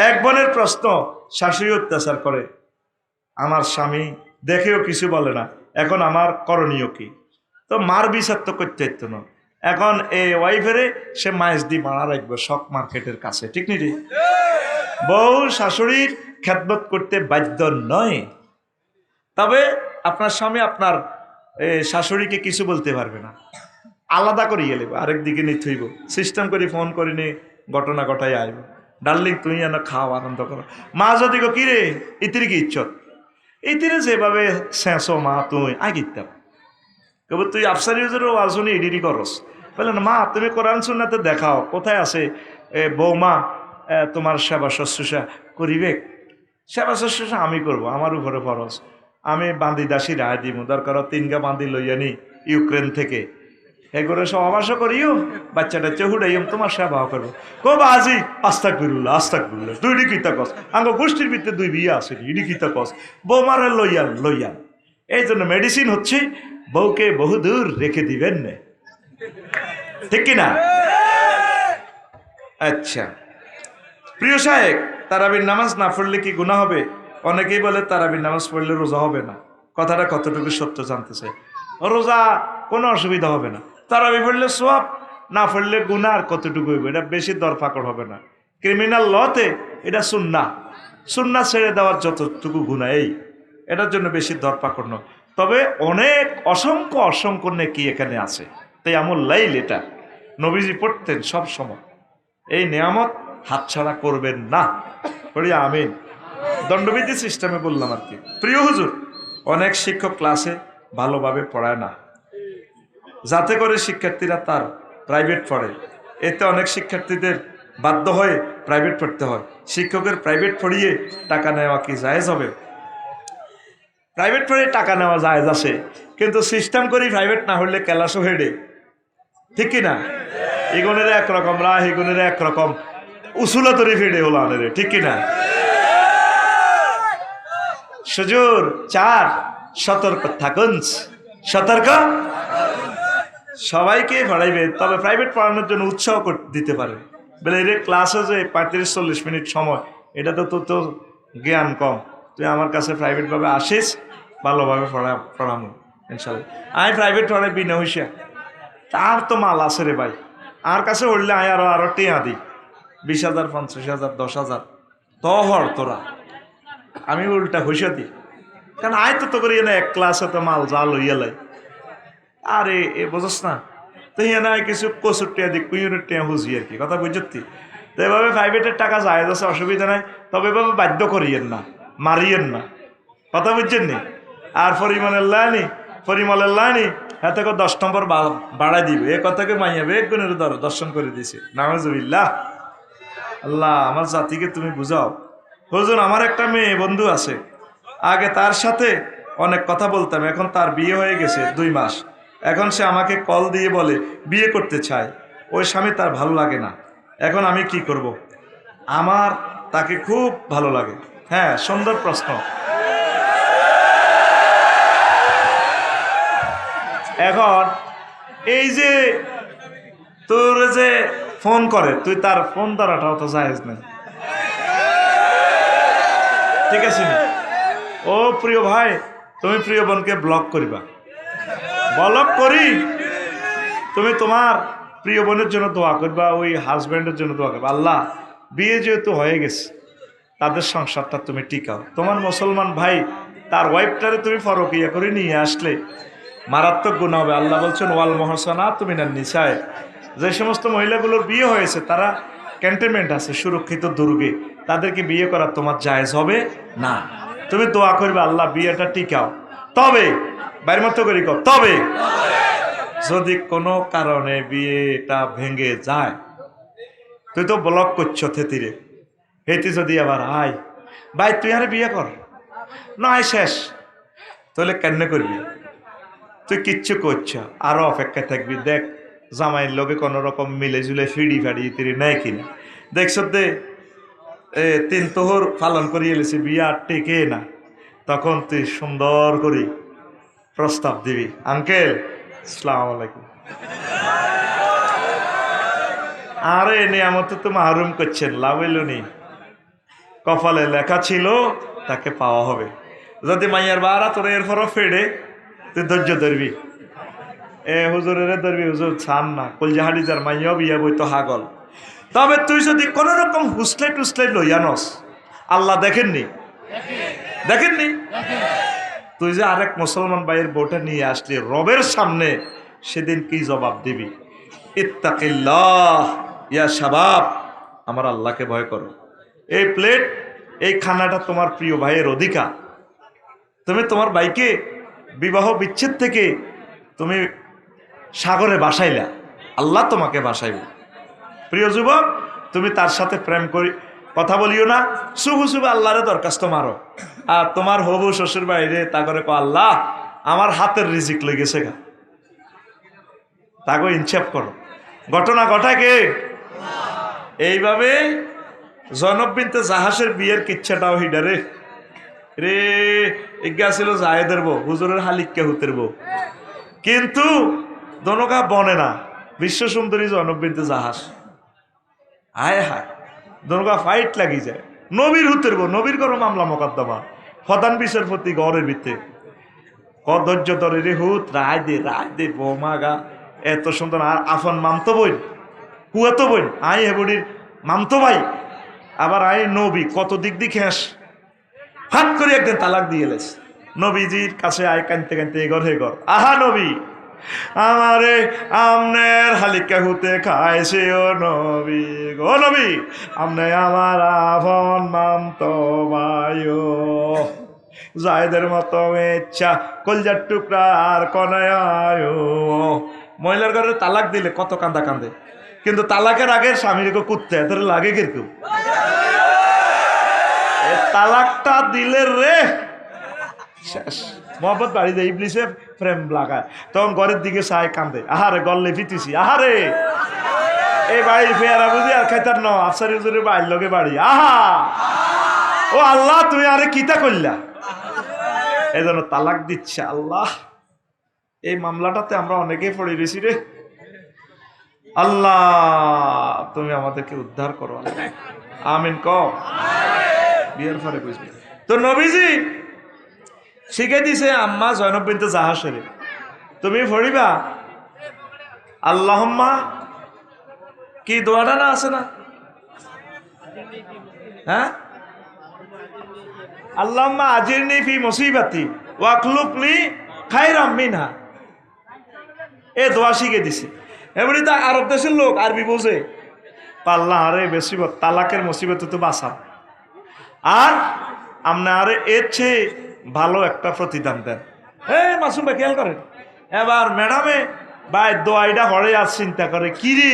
এক বোনের প্রশ্ন, শাশুড়ি অত্যাচার করে, আমার স্বামী দেখেও কিছু বলে না, এখন আমার করণীয় কি? তো মার বিচার তো করতে হইতো না, এখন এই ওয়াইফেরে সে মাইজ দি মারা রাখবে শক মার্কেটের কাছে, ঠিক নি রে? বউ শাশুড়ির খেদমত করতে বাধ্য নয়, তবে আপনার স্বামী আপনার শাশুড়িকে কিছু বলতে পারবে না, আলাদা করে গেলে আরেক দিকে নিতে হইব, সিস্টেম করে ফোন করে নিয়ে ঘটনা ঘটাই আইব, ডার্লিং তুমি যেন খাও আনন্দ করো। মা যদি গো কিরে ইতির কি ইচ্ছত, ইতিরে যেভাবে শেষো মা তুই আগিতাম কেবল তুই আফসারি আসুনি এডিটি করস, বললেন মা তুমি কোরআন সুন্নাতে দেখাও কোথায় আছে বৌমা তোমার সেবা শুশ্রূষা করিবে? সেবা শুশ্রূষা আমি করব, আমার উপরে ফরজ, আমি বান্দি দাসী রায় দিব, দরকার 3 গা বান্দি লইয়ানি ইউক্রেন থেকে, এগুলো সব অবাস করিও, বাচ্চাটা চেহুড়াইম তোমার সেবা করবো। কো বাজি আস্তাগফিরুল্লাহ আস্তাগফিরুল্লাহ, তুই ইডি কিতা কস, আঙ্গ গোষ্ঠীর ভিতরে 2 বিয়ে আছে, ইডি কিতা কস, বৌমারে লইয়াল লইয়াল। এই জন্য মেডিসিন হচ্ছে বউকে বহুদূর রেখে দিবেন না, ঠিক কিনা? আচ্ছা প্রিয় সাহেব, তারাবির নামাজ না পড়লে কি গুনাহ হবে? অনেকেই বলে তারাবির নামাজ পড়লে রোজা হবে না, কথাটা কতটুকু সত্য জানতে চাই। রোজা কোনো অসুবিধা হবে না, তারাবি পড়লে সওয়াব, না পড়লে গুনাহ আর কতটুকু হইবে, এটা বেশি দরফাকড় হবে না। ক্রিমিনাল লতে এটা সুন্নাহ, সুন্নাহ ছেড়ে দেওয়ার যতটুকু গুনাহ এই, এটার জন্য বেশি দরফাকড় নয়। তবে অনেক অসংখ্য অসংখ্য নেকি এখানে আছে, তাই আমল লাইল এটা নবীজি পড়তেন সব সময়। এই নিয়ামত হাতছাড়া করবেন না, পড়ি আমিন। দণ্ডবিধি সিস্টেমে বললাম আর কি। প্রিয় হুজুর, অনেক শিক্ষক ক্লাসে ভালোভাবে পড়ায় না, যাতে করে শিক্ষার্থীরা তার প্রাইভেট পড়ে, এতে অনেক শিক্ষার্থীদের বাধ্য হয়ে প্রাইভেট পড়তে হয়। শিক্ষকের প্রাইভেট পড়িয়ে টাকা নেওয়া কি জায়েজ হবে? প্রাইভেট পড়ে টাকা নেওয়া জায়েজ আছে, কিন্তু সিস্টেম করি প্রাইভেট না হলে ক্লাসও হেডে, ঠিক কিনা? এগুনের একরকম রাহ, এগুনের একরকম উসুলা তরি ফেডে হলো আনে, ঠিক কিনা? সুজুর 4 সতর্ক থাকুন, সতর্ক। সবাইকে পড়াইবে, তবে প্রাইভেট পড়ানোর জন্য উৎসাহ দিতে পারে, বলে এর ক্লাসে যে 35-40 মিনিট সময়, এটা তো তোর জ্ঞান কম, তুই আমার কাছে প্রাইভেটভাবে আসিস, ভালোভাবে পড়াবো ইনশাল্লাহ। আমি প্রাইভেট পড়াই বিনা হইসা, তার তো মাল আছে রে ভাই, আর কাছে উঠলে আমি আরো টিয়া দিই, 20,000 50,000 10,000 তহর তোরা, আমি উল্টা হইসা দিই, কারণ আয় তো করি না এক ক্লাসে তো মাল যা লইয়া লাই, আরে এ বোঝস না তো হিয়া না কিছু 65 দিক 20 হুজি আর কি, কথা বুঝতি? তো এভাবে প্রাইভেটের টাকা যায় আছে, অসুবিধা নাই, তবে এভাবে বাধ্য করিয়েন না, মারিয়েন না, কথা বুঝছেন নি? আর পরিমলের লাইনি হাতে 10 নম্বর বাড়াই দিবে, এ কথাকে মাইয়াবে এক গুণের দর্শন করে দিছে, নাউজুবিল্লাহ। আল্লাহ আমার জাতিকে তুমি বুঝাও। হুজুর আমার একটা মেয়ে বন্ধু আছে, আগে তার সাথে অনেক কথা বলতাম, এখন তার বিয়ে হয়ে গেছে 2 মাস, এখন সে আমাকে কল দিয়ে বলে বিয়ে করতে চায়, ওই স্বামী তার ভালো লাগে না, এখন আমি কি করব? আমার তাকে খুব ভালো লাগে। হ্যাঁ, সুন্দর প্রশ্ন। এখন এই যে তোর যে ফোন করে, তুই তার ফোন ধরাটাও তো জায়েজ নেই, ঠিক আছে? ও প্রিয় ভাই, তুমি প্রিয় বোনকে ব্লক করিবা, ব্লক করি তুমি তোমার প্রিয় বোনের জন্য দোয়া করবা, ওই হাজব্যান্ডের জন্য দোয়া করবা, আল্লাহ বিয়ে যেহেতু হয়ে গেছে তাদের সংসারটা তুমি টিকাও। তোমার মুসলমান ভাই তার ওয়াইফটারে তুমি ফরকিয়া করে নিয়ে আসলে মারাত্মক গুনাহ হবে। আল্লাহ বলছেন ওয়াল মুহসানাতু মিনান নিসায়ে, যে সমস্ত মহিলাগুলোর বিয়ে হয়েছে তারা ক্যান্টনমেন্ট আছে, সুরক্ষিত দুর্গে, তাদেরকে বিয়ে করা তোমার জায়েজ হবে না। তুমি দোয়া করবে আল্লাহ বিয়েটা টিকাও। তবে বাইরের মতো করি কর, তবে যদি কোনো কারণে বিয়েটা ভেঙে যায়, তুই তো ব্লক করছো থেতিরে, হেতি যদি আবার আয় ভাই তুই আরে বিয়ে কর না, আয় শেষ, তাহলে কেন করবি? তুই কিচ্ছু করছ, আরো অপেক্ষায় থাকবি, দেখ জামাইয়ের লোকে কোনো রকম মিলে ঝুলে ফিড়ি ফাড়ি তিরি নেয় কিনা, দেখছ দে 3 তোহর পালন করিয়ে এলেছি, বিয়ে আর টেকে না, তখন তুই সুন্দর করে প্রস্তাব দিবি, আঙ্কেল আসসালামু আলাইকুম, আরে নিয়ামত তো মাহরুম করছেন, লাভ এলো নি, কপালে লেখা ছিল তাকে পাওয়া হবে। যদি মাইয়ার বারা তোর এরপরও ফেড়ে, তুই ধৈর্য ধরবি, হুজুরের ধরবি, হুজুর ছান না, কলজাহারি যার মাইয়াও বিয়া বই তো হাগল। তবে তুই যদি কোন রকম হুসলে টুসলে লইয়া নস, আল্লাহ দেখেননি, দেখেননি? তুই যে আরেক মুসলমান ভাইয়ের বউটা নিয়ে আসলি রবের সামনে, সেদিন কি জবাব দিবি? ইত্তাকিল্লাহ ইয়া শাবাব, আমার আল্লাহকে ভয় করো। এই প্লেট, এই খানাটা তোমার প্রিয় ভাইয়ের অধিকার। তুমি তোমার ভাইকে বিবাহ বিচ্ছেদ থেকে তুমি সাগরে বাসাইলা, আল্লাহ তোমাকে বাসাইবে। প্রিয় যুবক, তুমি তার সাথে প্রেম করি কথা বলিও না, শুভু শুভু আল্লাহরে দরখাস্ত মারো। আর তোমার হবু শ্বশুর বাইরে তা করে কো, আল্লাহ আমার হাতের রিজিক লেগেছে গা, তাকে ইনসাফ করো। ঘটনা ঘটায় কে? এইভাবে জয়নব বিনতে জাহাসের বিয়ের কিচ্ছাটাও হিডারে রে ইজ্ঞা ছিল জায়েদের বউ, হুজুরের হালিককে হুতের বউ, কিন্তু দনকা বনে না। বিশ্ব সুন্দরী জয়নব বিনতে জাহাজ, হায় হায়, দনকা ফাইট লাগি যায়। নবীর হুতের বউ, নবীর করো মামলা মোকদ্দমা, প্রধান বিচারপতি গড়ের ভিতরে ধৈর্য ধরে রে হুত, রায় দে বৌমা গা, এত সুন্দর। আর আফন মামতো বই, কুয়াতো বই, আই হেবুড়ির মামতো ভাই, আবার আই নবী, কত দিক দিক হেস, হাত করে একদিন তালাক দিয়ে এলেস। নবীজির কাছে আয় কানতে কানতে এগর হেগর, আহা নবী আমারে আমনের হালিকা হুতে খাইছে ও নবী গো, নবী আমনে আমার আফন মামতো ভাই, জায়দের মতো ইচ্ছা কলজার টুকরা আর কনায়। মহিলার ঘরে তালাক দিলে কত কান্দা কান্দে, কিন্তু তালাকের আগের স্বামীর কুত্তে তোর লাগে কিরকম। তালাকটা দিলে রে শেষ, মোহাম্মদ বাড়ি দেয়, ইবলিসে প্রেম লাগায়, তখন ঘরের দিকে চায় কান্দে, আহারে গল্লে ফিটিছি, আহারে এই বাড়ির ফেয়ারা বুঝি আর খাইতার ন আফসারি হুজুরের বাড়ির লগে বাড়ি, আহা ও আল্লাহ তুমি আরে কিতা করলা, এই জন্য তালাক দিচ্ছে আল্লাহ। এই মামলাটাতে আমরা অনেকেই পড়ে গেছি রে, আল্লাহ তুমি আমাদেরকে উদ্ধার করো, আমিন ক বিয়ের পরে বুঝবে। তো নবীজি শিখে দিছে আম্মা জয়নব বিনতে জাহাসের, তুমি পড়িবা আল্লাহুম্মা, কি দোয়াটা না আছে না, হ্যাঁ, আল্লাহুম্মা আজিরনি ফি মুসিবাতি ওয়াকলুবনি খায়রাম মিনহা, এ দোয়া শিখে দিছে। এমনি তো আরব দেশের লোক আরবি বোঝে, আল্লাহ আরে মুসিবত, তালাকের মুসিবত তো বাঁচান, আর আপনি আরে এর চেয়ে ভালো একটা প্রতিদান দেন। হ্যাঁ মাসুম ভাই খেয়াল করেন, এবার ম্যাডামে ভাই দোয়াইটা হরে আর চিন্তা করে, কিরে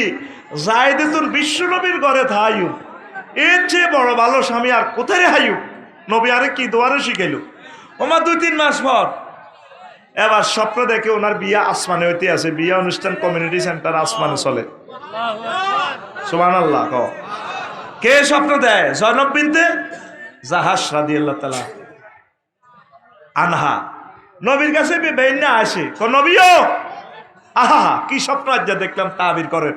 যাইদে তোর বিশ্ব নবীর ঘরে থাইউ, এর চেয়ে বড় ভালো স্বামী আর কোথায় হাইউ, নবী আরে কি দোয়ারে শিখাইল। ওমা 2-3 মাস পর এবার স্বপ্ন দেখে ওনার বিয়া আসমানে হইতে আছে, বিয়া অনুষ্ঠান কমিউনিটি সেন্টার আসমানে চলে, সুবহানাল্লাহ। কে স্বপ্ন দেয়? জয়নব বিনতে জাহাস রাদিয়াল্লাহু তাআলা আনহা নবীর কাছে বেইন্না আসে, নবীও আহা কি স্বপ্ন আজ দেখলাম, তাবির করেন।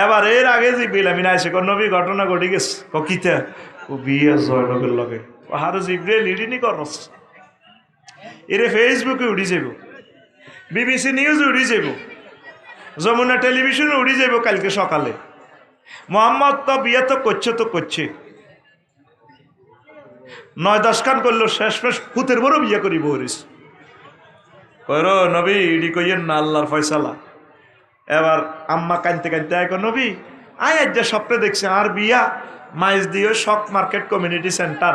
এবার এর আগে জিবরিল আমিন আসে, নবী ঘটনা ঘটে গেছে, কিতা ও বিয়ে জয়নবের লগে, আহারে জিবরিল ইডিনি করস, এরে ফেসবুকে উড়ি যাব, বিবিসি নিউজ উড়ি যাব, যমুনা টেলিভিশনে উড়ি যাব কালকে সকালে, মোহাম্মদ তো বিয়ে তো করছে 9-10 খান করলো, শেষ হুতের বড় বিয়ে করি বরিস করো নবী, ইডি কইয়েন না, আল্লাহর ফয়সালা। এবার আম্মা কানতে কানতে এখন নবী আয় আজ স্বপ্নে দেখছে আর বিয়া মাইজ দিয়ে শক মার্কেট কমিউনিটি সেন্টার,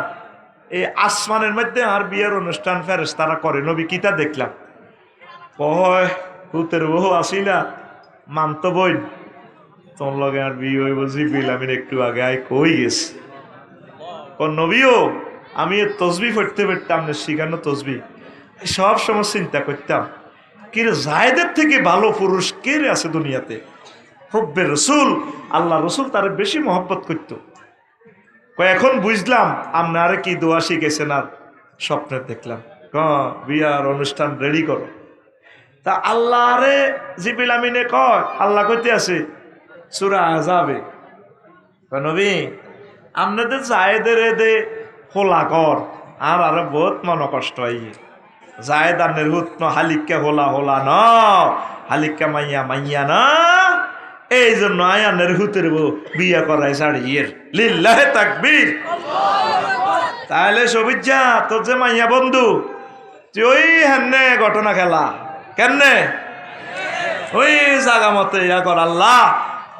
এই আসমানের মধ্যে আর বিয়ের অনুষ্ঠান ফেরেশতারা করে, নবী কিতা দেখলাম, কয় হুতের বহু আসিলা মানত বই, তোর লগে আর বিয়ে হইব, জিবরিল আমিন একটু আগে আয় কই গেছে, নবীও আমি তসবি পড়তে পারতাম না, শিখানো তসবি সব সময় চিন্তা করতাম, কি রে জায়েদের থেকে ভালো পুরুষ কে রে আছে দুনিয়াতে, হুব্বে রসুল, আল্লাহ রসুল তার বেশি মহব্বত করতো। এখন বুঝলাম আপনারে কি দোয়া শিখেছেন, আর স্বপ্নে দেখলাম বিয়ার অনুষ্ঠান রেডি করো। তা আল্লাহ রে জিবরিল আমিনে কয়, আল্লাহ কইতে আছে সূরা আযাবে, নবী আপনাদের জায়েদের দে হোলা কর আর আরো বহুত মন কষ্ট আইয়ে জায়েদ আনের হুতন হালিকা হোলা হোলা ন হালিকা মাইয়া মাইয়া না এই জন্য আয়ানের হুতের বউ বিয়া করাই ছাড়িয়ে লিল্লাহে তাকবীর। তাহলে সবিজ্জা তোর যে মাইয়া বন্ধু তুই ওই হেনে ঘটনা খেলা কেমনে ওই জাগা মতে ইয়া কর আল্লাহ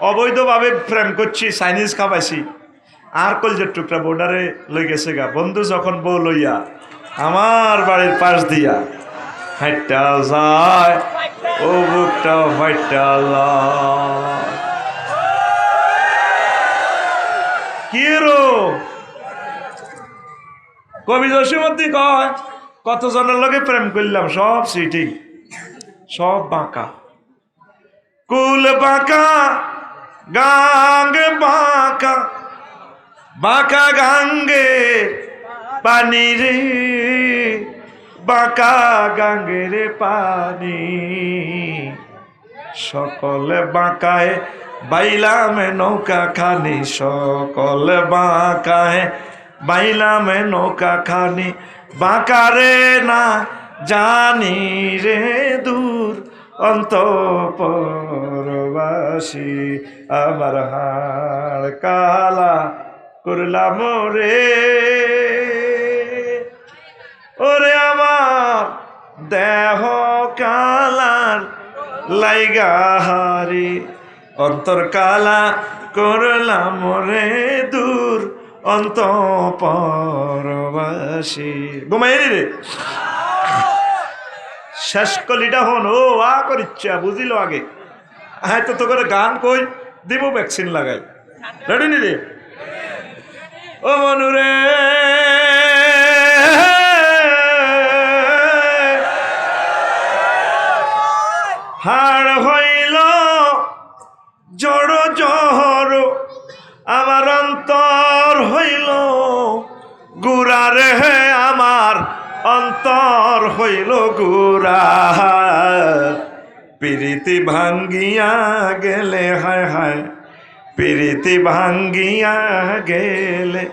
অবৈধভাবে প্রেম করছি চাইনিজ খাবাইছি আর কলজের টুকরা বোর্ডারে লই গেছে গা বন্ধু যখন বউ লইয়া আমার বাড়ির পাশ দিয়া হাইটা যায় ও বুকটা ফাইটা কি রো কবি জসীমতী কয় কতজনের লগে প্রেম করলাম সব সিটি সব বাঁকা কুল বাঁকা গাঙ্গ বাঁকা বাঁকা গাঙ্গে পানি রে বাঁকা গাঙ্গের পানি সকলে বাঁকায় বাইলামে নৌকা খানি সকলে বাঁকায় বাইলামে নৌকা খানি বাঁকারে না জানি রে দূর অন্তঃপরবাসী আমার হাড় কালা করলাম রে ওরে আমার দেহ কালার লাইগা হারি অন্তর কালা করলাম রে দূর অন্তঃপরবাসী ঘুমাইনি রে শেষ কলিটা হন ও আ করিচ্ছা বুঝিল আগে হ্যাঁ তো করে গান কই দিব ভ্যাকসিন লাগাই রেডি নি রে ও মনুরে হাড় হইল জড় জহর আমার অন্তর হইল গুড়া রে আমার অন্তর হইল গুড়া প্রীতি ভাঙ্গিয়া গেলে হায় হায় প্রীতি ভাঙ্গিয়া গেলে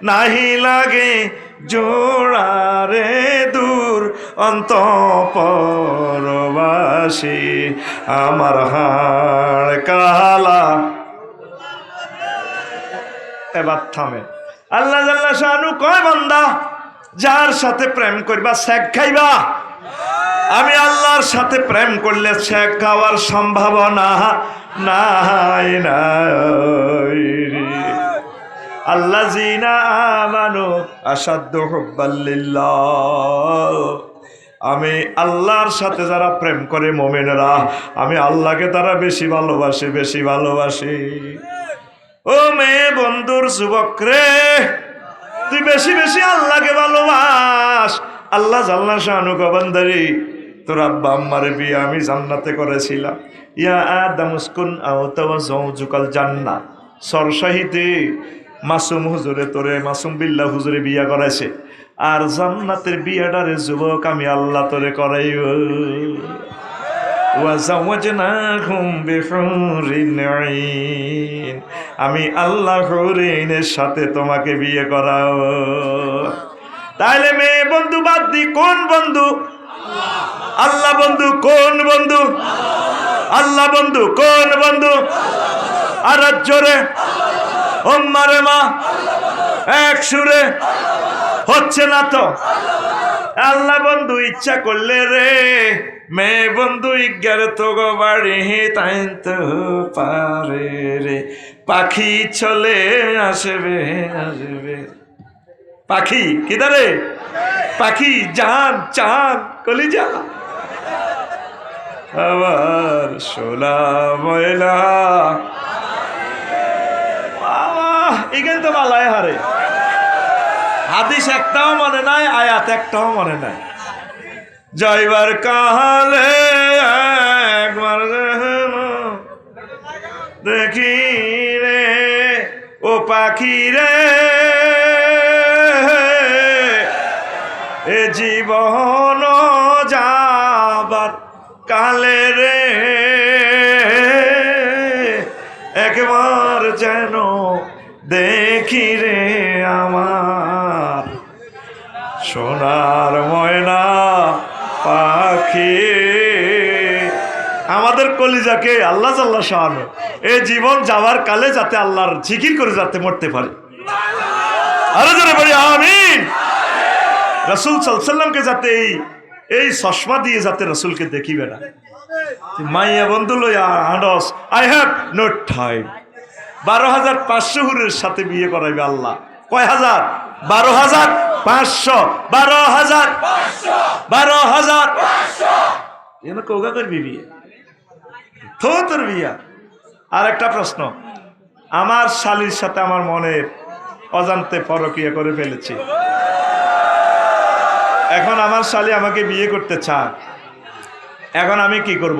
নাহি লাগে জোড়া রে দূর অন্তঃপরবাসী আমার হাড় কালা এবার থামে আল্লাহ জাল্লা শানু কয় বান্দা যার সাথে প্রেম করবা শেখ খাইবা আমি আল্লাহর সাথে প্রেম করলে শেখ খাওয়ার সম্ভাবনা নাই নাই আল্লাযিনা আমানু আশাদ্দু হুব্বাল্লিল্লাহ আমি আল্লাহর সাথে যারা প্রেম করে মুমিনরা আমি আল্লাহকে তারা বেশি ভালোবাসি ও মেয়ে বন্ধুর যুবক রে তুই বেশি বেশি আল্লাহকে ভালোবাস আল্লাহ জাল্লা শানু গবন্দারি তোর আব্বা আম্মারে বিয়ে আমি জান্নাতে করেছিলাম ইয়া আদম উসকুন আওতাওয়া যাওজুকাল জান্নাহ সরসাহিতে মাসুম হুজুরে তোরে মাসুম বিল্লাহ হুজুরে বিয়া করাইছে আর জান্নাতের বিয়াটারে যুবক আমি আল্লাহ তোরে করাইব ওয়াজাওয়াজনাহুম বিহুরিন আইন আমি আল্লাহ হুরিনের সাথে তোমাকে বিয়ে করাও তাহলে মেয়ে বন্ধু বাদ দি কোন বন্ধু আল্লাহ বন্ধু কোন বন্ধু আল্লাহ বন্ধু কোন বন্ধু আর জোরে ওম্মারে মা এক সুরে হচ্ছে না তো আল্লাহ বন্ধু ইচ্ছা করলে রে মেয়ে বন্ধু ইজ্ঞার তো গো বাড়ি তাই তো পারে রে পাখি চলে আসবে পাখি কিদারে পাখি জান চাঁদ কলিজা আবার সোলা ময়লা এখানে তো বালায় হারে হাদিস একটাও মনে নাই আয়াত একটাও মনে নাই যাইবার কালে একবার দেখি রে ও পাখি রে এ জীবন যাবার কালে রে একবার যেন দেখ দেখি রে আমার সোনার ময়না পাখি। আমাদের কলিজাকে আল্লাহ জাল্লা শাআনু এই জীবন যাওয়ার কালে যাতে আল্লাহর জিকির করে যাতে মরতে পারে। আরো জোরে বলি আমিন। রাসূল সাল্লাল্লাহু আলাইহি ওয়াসাল্লামকে যাতে এই চশমা দিয়ে যাতে রাসূলকে দেখিবে না। মাইয়া বন্ধু লইয়া আনস, আই হ্যাভ নো টাইম। 12,500 হুরের সাথে বিয়ে করাইবে আল্লাহ। কয় হাজার? 12,500। 12,500 এনে কোগা করবি বিয়ে? তো তোর বিয়া। আর একটা প্রশ্ন, আমার শালীর সাথে আমার মনের অজান্তে পরকীয়া করে ফেলেছি। এখন আমার শালী আমাকে বিয়ে করতে চায়, এখন আমি কি করব?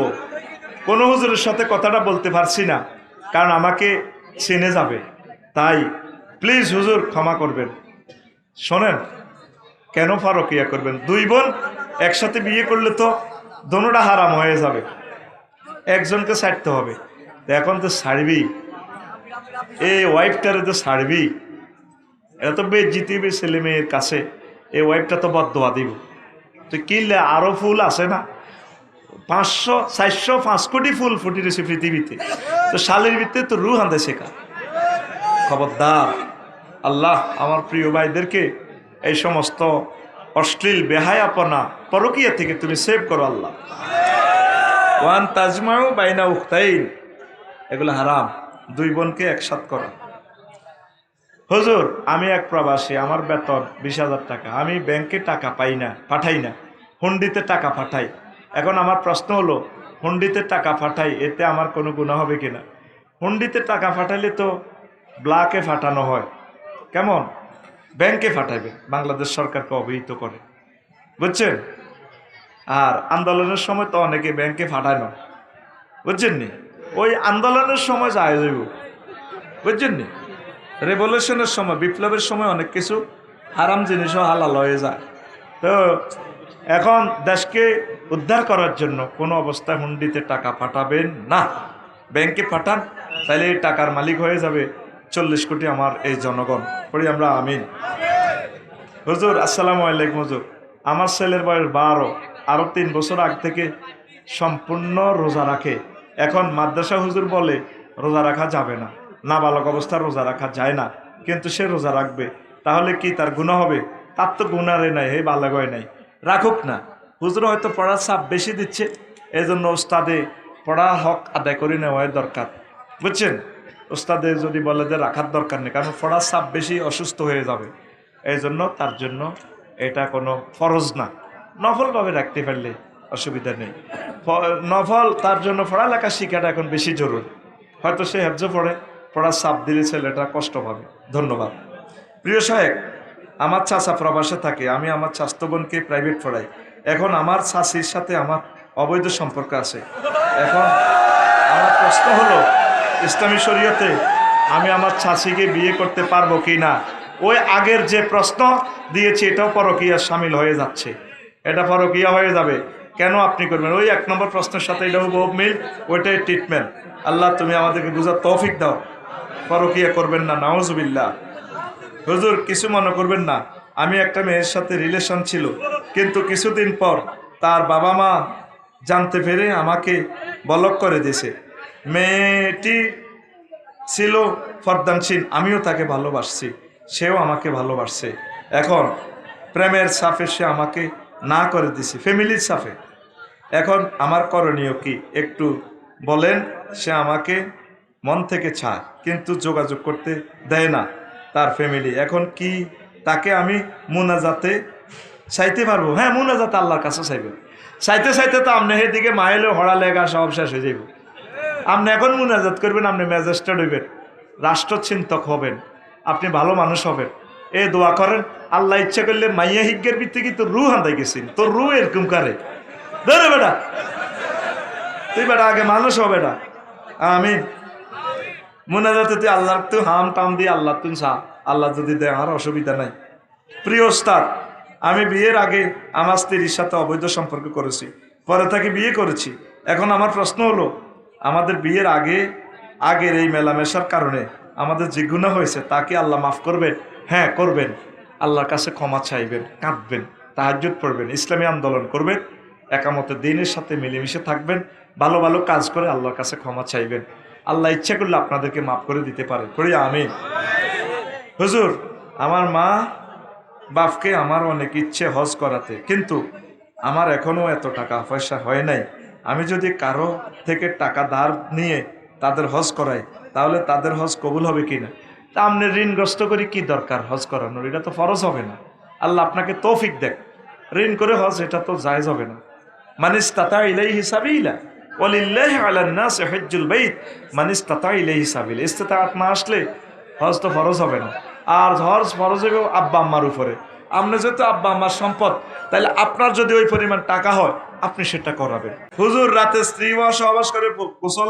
কোন হুজুরের সাথে কথাটা বলতে পারছি না, কারণ আমাকে চিনে যাবে। তাই প্লিজ হুজুর ক্ষমা করবেন। শোনেন, কেন পরকীয়া করবেন? দুই বোন একসাথে বিয়ে করলে তো দোনোটা হারাম হয়ে যাবে, একজনকে ছাড়তে হবে। এখন তো ছাড়বি, এই ওয়াইফটারে তো ছাড়বি, এটা তো বেজ্জিতি হবে ছেলে মেয়ের কাছে। এই ওয়াইফটা তো বদদোয়া দিব। তো কিনলে আরো ফুল আছে না, 500 400 5 কোটি ফুল ফুটি রয়েছে পৃথিবীতে। তো শালের ভিতরে তো রুহ আনতে শেখা। খবরদার, আল্লাহ আমার প্রিয় ভাইদেরকে এই সমস্ত অশ্লীল বেহায়াপনা পরকীয়া থেকে তুমি সেভ করো আল্লাহ। ওয়ান তাজমাউ বাইনা উখতাইন, এগুলো হারাম। দুই বোনকে একসাথ করা। হুজুর আমি এক প্রবাসী, আমার বেতন 20,000 টাকা, আমি ব্যাংকে টাকা পাই না, পাঠাই না, হুন্ডিতে টাকা পাঠাই। এখন আমার প্রশ্ন হলো, হুন্ডিতে টাকা পাঠাই, এতে আমার কোনো গুনাহ হবে কিনা? হুন্ডিতে টাকা পাঠাইলে তো ব্ল্যাকে পাঠানো হয়, কেমন? ব্যাংকে পাঠাইবে, বাংলাদেশ সরকারকে অবহিত করে, বুঝছেন? আর আন্দোলনের সময় তো অনেকে ব্যাংকে পাঠায় না, বুঝছেন নি? ওই আন্দোলনের সময় যায় যাইব, বুঝছেন নি? রেভলিউশনের সময়, বিপ্লবের সময় অনেক কিছু হারাম জিনিসও হালাল হয়ে যায়। তো এখন দেশকে উদ্ধার করার জন্য কোনো অবস্থায় হুন্ডিতে টাকা পাঠাবেন না, ব্যাংকে পাঠান, তাহলে এই টাকার মালিক হয়ে যাবে 40 কোটি আমার এই জনগণ। পড়ি আমরা আমিন। হুজুর আসসালামু আলাইকুম। হুজুর আমার ছেলের বয়স 12, আরও 3 বছর আগ থেকে সম্পূর্ণ রোজা রাখে। এখন মাদ্রাসা হুজুর বলে রোজা রাখা যাবে না, নাবালক অবস্থা রোজা রাখা যায় না, কিন্তু সে রোজা রাখবে, তাহলে কি তার গুনাহ হবে? তার তো গুনারে নাই, হে বালক হয় নাই, রাখুক না। হুজুর হয়তো পড়ার চাপ বেশি দিচ্ছে, এই জন্য ওস্তাদে পড়া হক আদায় করে নেওয়ার দরকার, বুঝছেন? ওস্তাদে যদি বলে যে রাখার দরকার নেই, কারণ পড়ার চাপ বেশি, অসুস্থ হয়ে যাবে, এই জন্য তার জন্য এটা কোনো ফরজ না, নফলভাবে রাখতে পারলে অসুবিধা নেই। নফল তার জন্য পড়ালেখা শিখাটা এখন বেশি জরুরি। হয়তো সে হেফজ পড়ে, পড়ার চাপ দিলে ছেলেটা কষ্ট পাবে। ধন্যবাদ। প্রিয় সাহেব, আমার চাচা প্রবাসে থাকে, আমি আমার চাচাতো বোনকে প্রাইভেট পড়াই। এখন আমার চাচির সাথে আমার অবৈধ সম্পর্ক আছে। এখন আমার প্রশ্ন হলো, ইসলামী শরীয়তে আমি আমার চাচিকে বিয়ে করতে পারবো কি না? ওই আগের যে প্রশ্ন দিয়েছি এটাও পরকীয়া শামিল হয়ে যাচ্ছে, এটা পরকীয়া হয়ে যাবে। কেন আপনি করবেন? ওই 1 নম্বর প্রশ্নের সাথে এটাও বহু মিল, ওইটাই ট্রিটমেন্ট। আল্লাহ তুমি আমাদেরকে বুঝার তৌফিক দাও, পরকীয়া করবেন না, নাউজুবিল্লাহ। হুজুর কিছু মনে করবেন না, আমি একটা মেয়ের সাথে রিলেশন ছিল, কিন্তু কিছুদিন পর তার বাবা মা জানতে পেরে আমাকে বলক করে দিয়েছে। মেয়েটি ছিল ফরদানশীল, আমিও তাকে ভালোবাসছি, সেও আমাকে ভালোবাসছে। এখন প্রেমের সাফে সে আমাকে না করে দিছে, ফ্যামিলির সাফে। এখন আমার করণীয় কি একটু বলেন? সে আমাকে মন থেকে চায়, কিন্তু যোগাযোগ করতে দেয় না তার ফ্যামিলি। এখন কি তাকে আমি মুনাজাতে চাইতে পারবো? হ্যাঁ, মুনাজাতে আল্লাহর কাছে চাইবে। চাইতে চাইতে তো আপনি সেদিকে মাইলে হড়া লেগা সব শেষ হয়ে যাইব। আপনি এখন মুনাজাত করবেন, আপনি ম্যাজিস্ট্রেট হইবেন, রাষ্ট্রচিন্তক হবেন, আপনি ভালো মানুষ হবেন। এই দোয়া করেন, আল্লাহ ইচ্ছা করলে মাইয়া হিজ্ঞের ভিত্তি কিন্তু রুহ আন্দাই গেছেন, তোর রুহ এরকম করে ধরে বেটা, তুই বেটা আগে মানুষ হবে না। আমি মুনাজাতে তুই আল্লাহর তুই হাম টাম দিয়ে আল্লাহ তুই চা, আল্লাহ যদি দেয় আমার অসুবিধা নাই। প্রিয় ওস্তাদ, আমি বিয়ের আগে আমার স্ত্রীর সাথে অবৈধ সম্পর্ক করেছি, পরে তাকে বিয়ে করেছি। এখন আমার প্রশ্ন হলো, আমাদের বিয়ের আগের এই মেলামেশার কারণে আমাদের যে গুনাহ হয়েছে তাকে আল্লাহ মাফ করবেন? হ্যাঁ করবেন। আল্লাহর কাছে ক্ষমা চাইবেন, কাঁদবেন, তাহাজ্জুদ পড়বেন, ইসলামী আন্দোলন করবেন, একামতে দ্বীনের সাথে মিলেমিশে থাকবেন, ভালো ভালো কাজ করে আল্লাহর কাছে ক্ষমা চাইবেন। আল্লাহ ইচ্ছা করলে আপনাদেরকে মাফ করে দিতে পারে। করি আমিন। হুজুর, আমার মা বাপকে আমার অনেক ইচ্ছে হজ করাতে, কিন্তু আমার এখনো এত টাকা পয়সা হয় নাই। আমি যদি কারো থেকে টাকা ধার নিয়ে তাদের হজ করাই, তাহলে তাদের হজ কবুল হবে কিনা? তা আপনি ঋণগ্রস্ত করি কি দরকার হজ করানোর? এটা তো ফরজ হবে না। আল্লাহ আপনাকে তৌফিক দেখ। ঋণ করে হজ এটা তো জায়েজ হবে না। মান ইসতাতা ইলাইহি সাবিলা ওয়ালিল্লাহি আলান নাসি হজ্জুল বাইত মান ইসতাতা ইলাইহি সাবিলা। ইসতিতাআত না আসলে হজ তো ফরজ হবে না। আর হজ ফরজ হবে আব্বা আম্মার উপরে। আপনি যেহেতু আব্বা আম্মার সম্পদ, তাহলে আপনার যদি ওই পরিমাণ টাকা হয় আপনি সেটা করাবেন। হুজুর, রাতে স্ত্রী বা সহবাস করে গোসল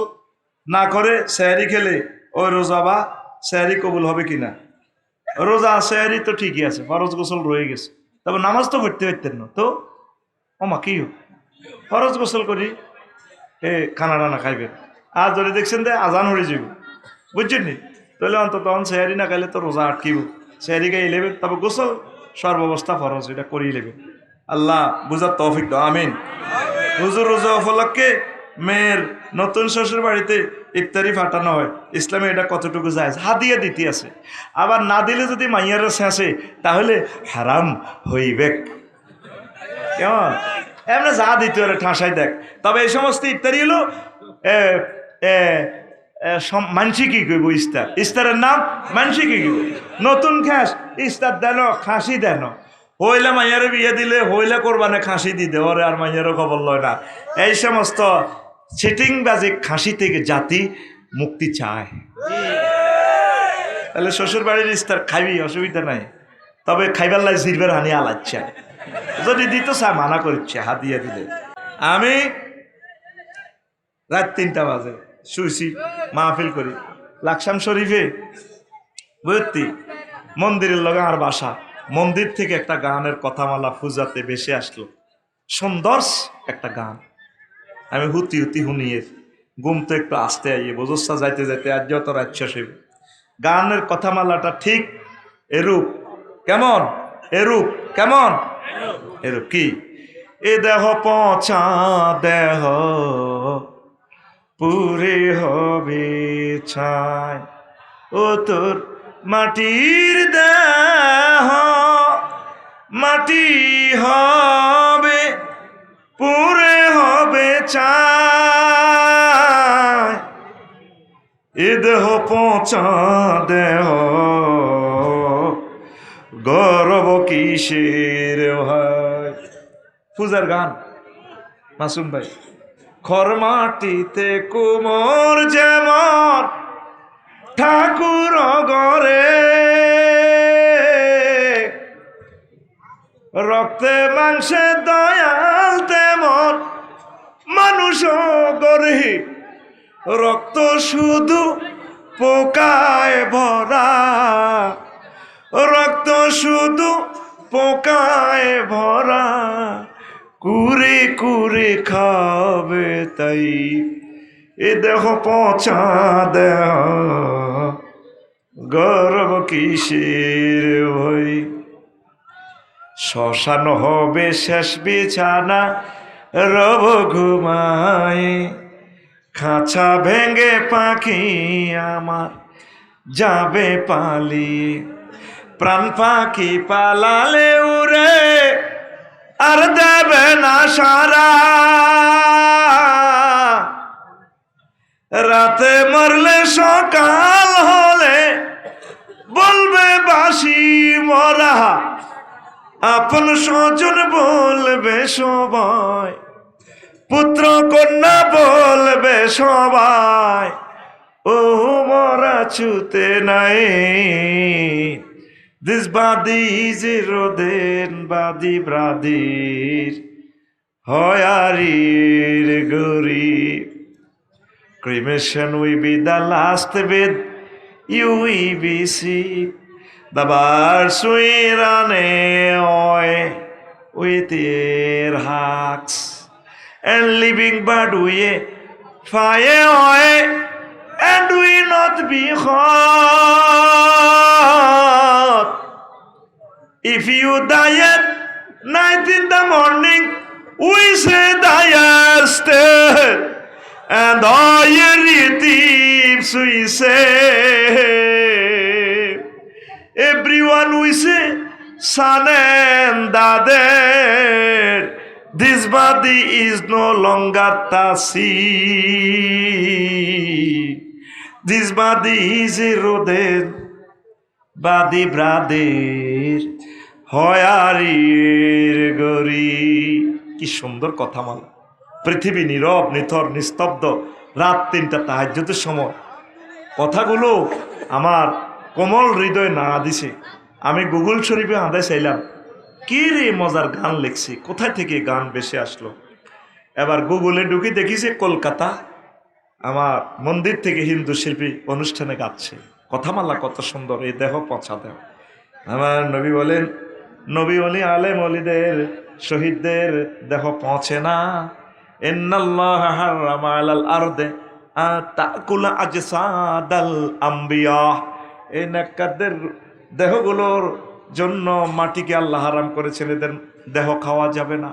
না করে সেহরি খেলে ওই রোজা বা সেহরি কবুল হবে কিনা? রোজা সেহরি তো ঠিকই আছে, ফরজ গোসল রয়ে গেছে, তবে নামাজ তো পড়তে পারতেন না তো। ওমা কি ফরজ গোসল করি খানা টানা খাইবেন, আর যদি দেখছেন যে আজান হয়ে যাব, বুঝছেন নি, তাহলে অন্তত তখন সেহারি না খাইলে তো রোজা আটকিব। সেহারি খাই নেবেন, তবে গোসল সর্বাবস্থা ফরজ, এটা করিয়ে নেবেন। আল্লাহ বুঝার তৌফিক দাও, আমিন। হুজুর, রোজা উপলক্ষে মেয়ের নতুন শ্বশুর বাড়িতে ইফতারি ফাটানো হয়, ইসলামে এটা কতটুকু যায়? হাদিয়া দিতে আছে, আবার না দিলে যদি মাইয়ারা শেষে তাহলে হারাম হইবে। কেমন এমনি যা দিতে পারে ঠাঁসাই দেখ। তবে এই সমস্ত ইফতারি হলো মানসি কি কইব, ইস্তার, ইস্তারের নাম মানসি কি কইব। নতুন খাস ইস্তার দেন, খাসি দেন, হইলে মাইয়ারে বিয়ে দিলে হইলে কোরবানে খাসি দিতে ওরে, আর মাইয়ারও খবর লয় না। এই সমস্ত চিটিংবাজি খাসি থেকে জাতি মুক্তি চায়। তাহলে শ্বশুর বাড়ির ইস্তার খাইবি, অসুবিধা নাই, তবে খাইবার লাই জিরবের হানি আলাচ্ছে, যদি দিত চা মানা করছে হাদিয়া দিলে। আমি রাত 3টা বাজে শুইছি, মাহফিল করি লাকসাম শরীফে, বুঝতি মন্দিরের লগে আর বাসা। মন্দির থেকে একটা গানের কথামালা ফুজাতে ভেসে আসলো, সুন্দর একটা গান। আমি হুতি হুতি হুনিয়ে ঘুম তো একটু আসতে আইয়ে বোঝা যাইতে যাইতে আজ যত রাজ্য সে গানের কথামালাটা ঠিক এরূপ। কেমন এরূপ? কেমন এরূপ? কি এ দেহ পচা দেহ পুরে হবে ছাই, ও তোর মাটির দেহ মাটি হবে পুরে হবে ছাই, এ দেহ পচা দেহ গর্ব কিসের ভাই। পূজার গান মাসুম ভাই। খর মাটিতে কুমোর যেমন ঠাকুর গরে, রক্তে মাংসে দয়াল তেমন মানুষ গরে, রক্ত শুধু পোকায় ভরা, রক্ত শুধু পোকায় ভরা, কুরে কুরে খাবে তাই, এ দেহ পচা দেহ গর্ব কিসের ভই। শ্মশান হবে শেষ বিছানা রব ঘুমায়, খাঁচা ভেঙে পাখি আমার যাবে পালিয়ে, প্রাণ পাখি পালালে উড়ে আর দেবে না সারা, রাতে মরলে সকাল হলে বলবে বাসি মরা, আপন স্বজন বলবে সবাই, পুত্র কন্যা বলবে সবাই, ও মরা ছুতে নাই। This body is eroded body bradir hoyarir gori. Cremation will be the last bed you will be see. The birds will run away with their hawks, and living bird will fly away, and we not But because if you die at night in the morning, we say die stay, and all your relatives we say, everyone we say, son and daughter, this body is no longer Tasi. This body is eroded, body brother, হয়ারির গরি। কি সুন্দর কথা মালা। পৃথিবী নীরব, নিথর, নিস্তব্ধ, রাত ৩টা তাহাজ্জুদের সময় কথাগুলো আমার কোমল হৃদয় নাড়া দিছে। আমি গুগল শরীফে আঁধে চাইলাম কি রে মজার গান লিখছি, কোথায় থেকে গান বেশি আসলো। এবার গুগলে ঢুকে দেখিছে কলকাতা আমার মন্দির থেকে হিন্দু শিল্পী অনুষ্ঠানে গাচ্ছে। কথামালা কত সুন্দর, এই দেহ পচা দেহ। আমার নবী বলেন, নবী অলি আলেম অলিদের শহীদদের দেহ পৌঁছে না। ইন্নাল্লাহ হারামা আলাল আরদে তাকুলা আজসাদাল আম্বিয়া। এই নেককারদের দেহগুলোর জন্য মাটিকে আল্লাহ হারাম করেছেন, এদের দেহ খাওয়া যাবে না,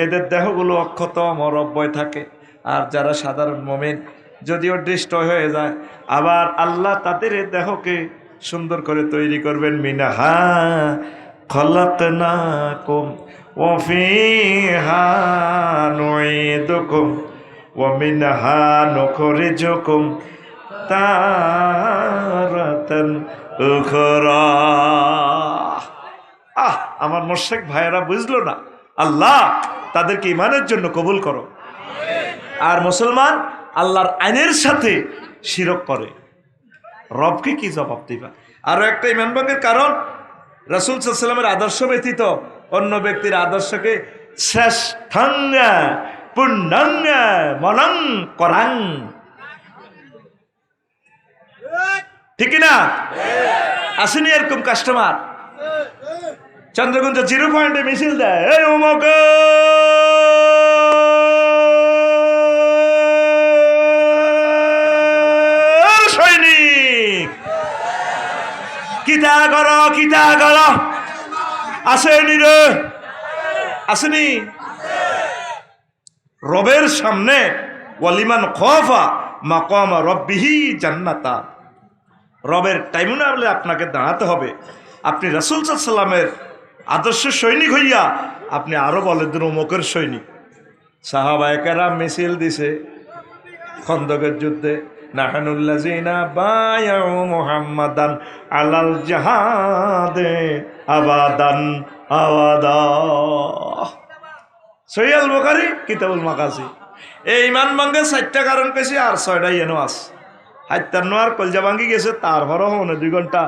এদের দেহগুলো অক্ষত অমর অব্যয় থাকে। আর যারা সাধারণ মুমিন যদিও ডিস্ট্রয় হয়ে যায়, আবার আল্লাহ তাদের এই দেহকে সুন্দর করে তৈরি করবেন। মিনাহা খলাকনাকুম ওয়া ফিহা নুঈদুকুম ওয়া মিনহা নুখরিজুকুম তারাতান উখরা। আমার মুশরিক ভাইয়েরা বুঝলো না, আল্লাহ তাদেরকে ঈমানের জন্য কবুল করো। আর মুসলমান আল্লাহর আইনের সাথে শিরক করে, রবকে কি জবাব দিবা? আরো একটা ঈমান ভঙ্গের কারণ, রাসূল সাল্লাল্লাহু আলাইহি ওয়াসাল্লামের আদর্শ ব্যতীত অন্য ব্যক্তির আদর্শকে শ্রেষ্ঠাঙ্গ পূর্ণাঙ্গ মনং করাং। ঠিক না? আসেনি এরকম কাস্টমার চন্দ্রগঞ্জ 0 পয়েন্টে মিছিল দেয়, এই অমুক সৈনিক কিতা করো কিতা করো, আসেনি রে, আসেনি। রবের সামনে ওয়ালিমান খাফা মাকাম রাব্বিহি জান্নাতা, রবের টাইমুনা বলে আপনাকে দাঁড়াতে হবে। আপনি রাসূল সাল্লাল্লাহু আলাইহি ওয়াসাল্লামের আদর্শ সৈনিক হইয়া আপনি আরো বলে দিন অমুকের সৈনিক। সাহাবায়ে কেরাম মিছিল দিছে খন্দকের যুদ্ধে, নাহানুল্লাযিনা বায়াউ মুহাম্মাদান আলাল জিহাদে আবাদান আবাদা। সহিহ আল বুখারী কিতাবুল মাগাজি। এই ঈমান ভঙ্গের 4টা কারণ কইছি, আর 6টা এনো আছে। হাইতার নোয়ার কলজা ভাঙ্গি গেছে, তারপরও 2 ঘন্টা